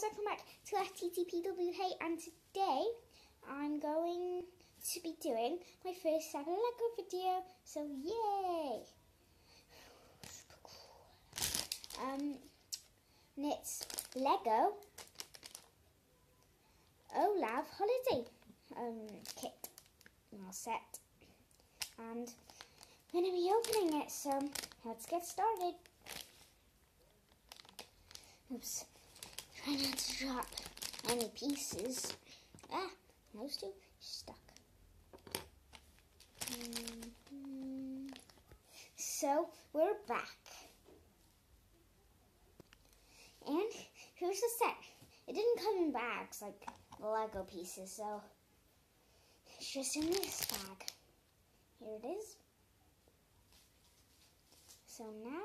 guys, welcome back to FTTPW. And today I'm going to be doing my first ever Lego video, so yay! Super cool. And it's Lego Olaf Holiday kit, all set, and I'm going to be opening it, so let's get started. Oops. Try not to drop any pieces. Those two stuck. So we're back. And here's the set. It didn't come in bags like the Lego pieces, so it's just in this bag. Here it is. So now,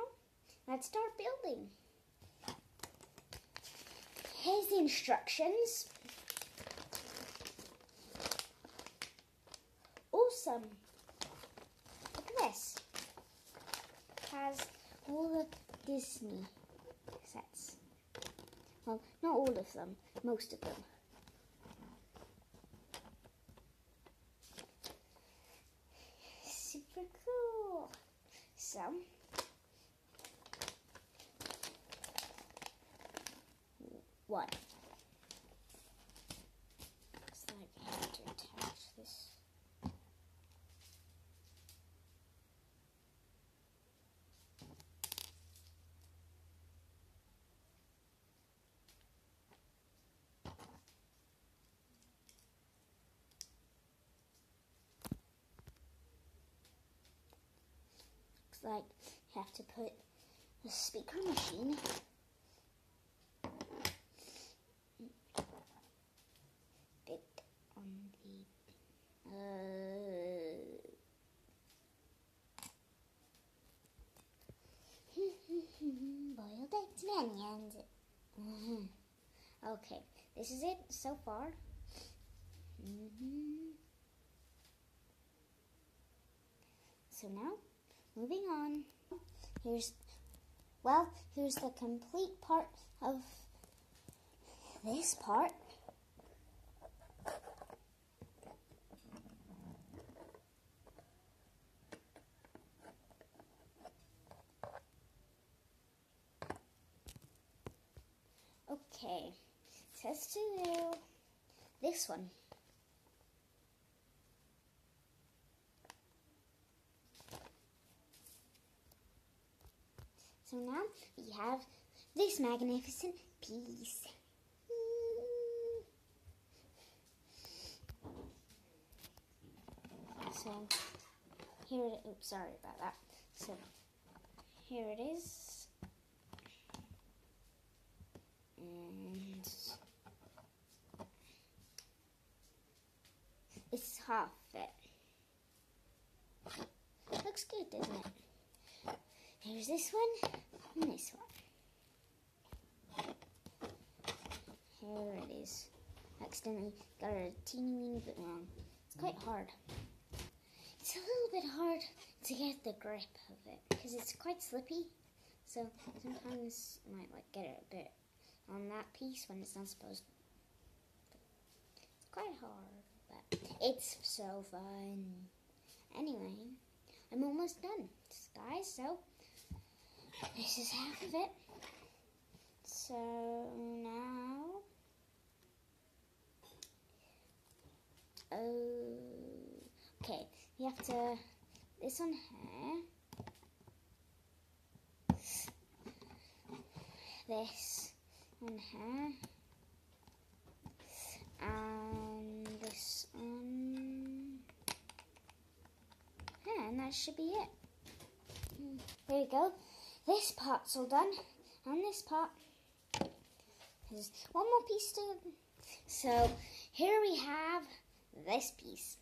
let's start building. Here's the instructions. Awesome. Look at this. It has all the Disney sets. Well, not all of them, most of them. Super cool. So, one. Looks like I have to attach this. Looks like you have to put the speaker machine boiled eggs and onions. Okay, this is it so far. So now, moving on. Here's the complete part of this part. Okay, it says to do this one. So now we have this magnificent piece. So here oops, sorry about that. So here it is. And it's half it. Looks good, doesn't it? Here's this one and this one. Here it is. Accidentally got it a teeny weeny bit wrong. It's quite hard. It's a little bit hard to get the grip of it because it's quite slippy. So sometimes you might get it a bit on that piece when it's not supposed to. It's quite hard, but it's so fun. Anyway, I'm almost done, guys, so this is half of it. So now, okay, you have to, this one here, this one here, and this one, and that should be it. There you go. This part's all done, and this part. There's one more piece to. So here we have this piece.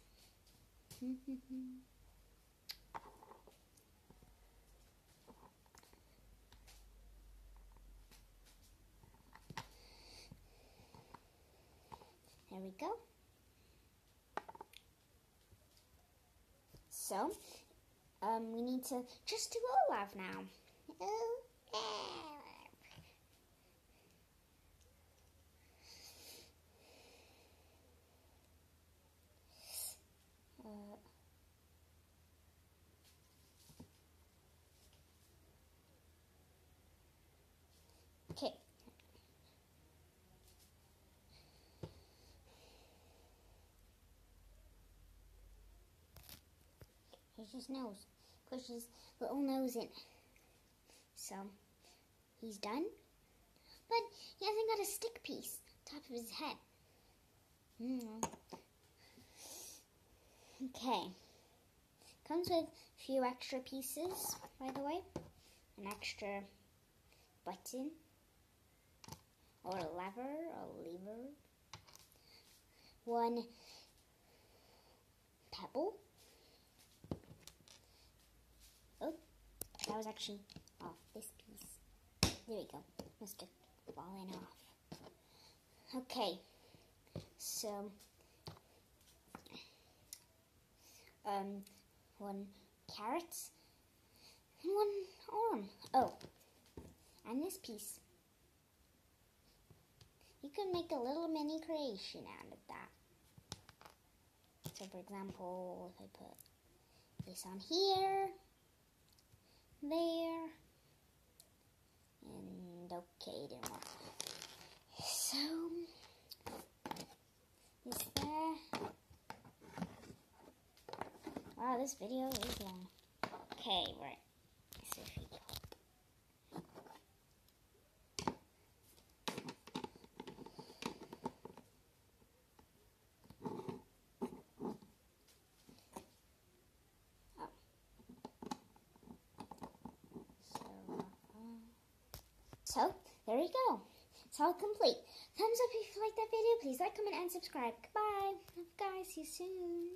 There we go. So, we need to just do Olaf now. Okay. Here's his nose. Push his little nose in. So, he's done. But he hasn't got a stick piece top of his head. Okay. Comes with a few extra pieces, by the way. An extra button. Or a lever. One pebble. Oh, that was actually off this piece. There we go. Must have fallen off. Okay, so one carrot and one arm. Oh, and this piece. You can make a little mini creation out of that. So, for example, if I put this on here, there, and okay, didn't work. So, this there. Wow, this video is long. Okay, right. So if you So, there you go. It's all complete. Thumbs up if you liked that video. Please like, comment, and subscribe. Goodbye. Guys, see you soon.